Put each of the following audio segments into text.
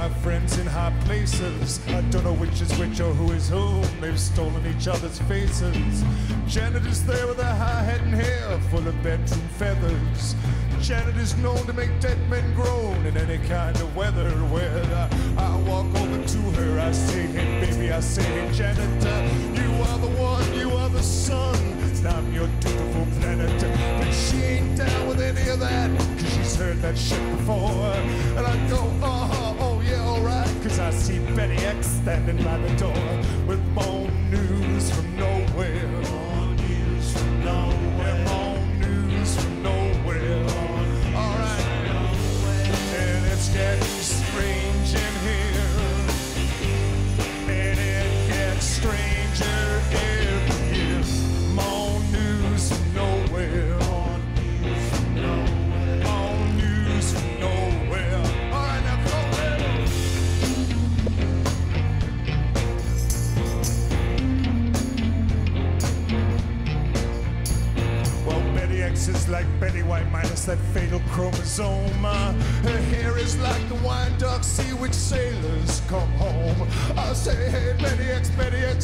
my friends in high places. I don't know which is which or who is whom. They've stolen each other's faces. Janet is there with her high hat and hair full of bedroom feathers. Janet is known to make dead men groan in any kind of weather. Where I walk over to her, I say, hey baby, I say, hey Janet, you are the one, you are the sun, and I'm your dutiful planet. But she ain't down with any of that, cause she's heard that shit before. And I go, oh yeah, alright, cause I see Betty X standing by the door with more news from nowhere. More news from nowhere. More news from nowhere. Alright, and it's getting strange in here, and it gets stranger every year. More news from nowhere. More news from nowhere. Alright, now go ahead. Well, Betty X is like Betty White minus that fatal chromosome. Her hair is like the wine dark sea which sailors come home. I say, hey Betty X,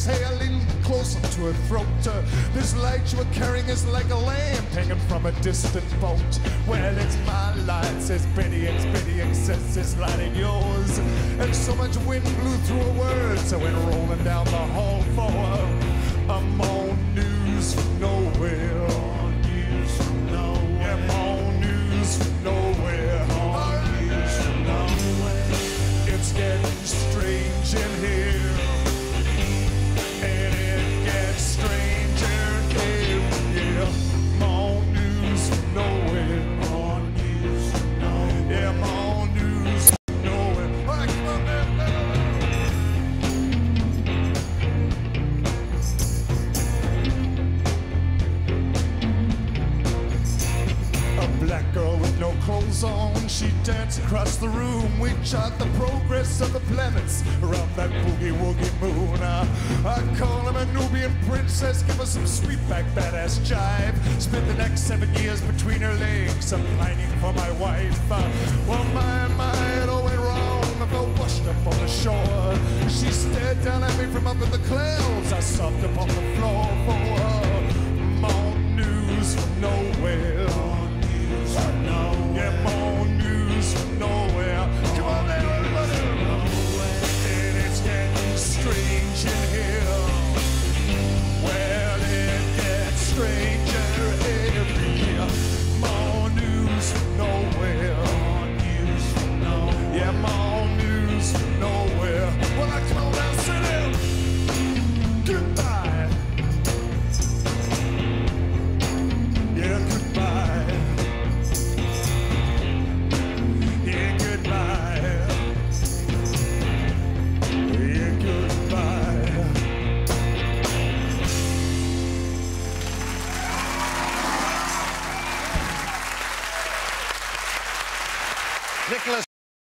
hey, I lean closer to her throat. This light you are carrying is like a lamp hanging from a distant boat. Well, it's my light, says Betty X says it's lighting yours. And so much wind blew through her words, I went rolling down the hall for her. More news from nowhere. More news from nowhere. Yeah, more news from nowhere. More news from nowhere. It's getting strange in here, and it gets stranger every year. More news from nowhere. More news from nowhere. Yeah, more news from nowhere. All right, come on, man. Black girl with no clothes on, she danced across the room. We chart the progress of the planets around that boogie-woogie moon. I call him a Nubian princess, give her some sweet back badass jive. Spent the next 7 years between her legs, I'm pining for my wife. Well, my, it all went wrong. I felt washed up on the shore. She stared down at me from up in the clouds. I sobbed up on the floor for her. More news from nowhere.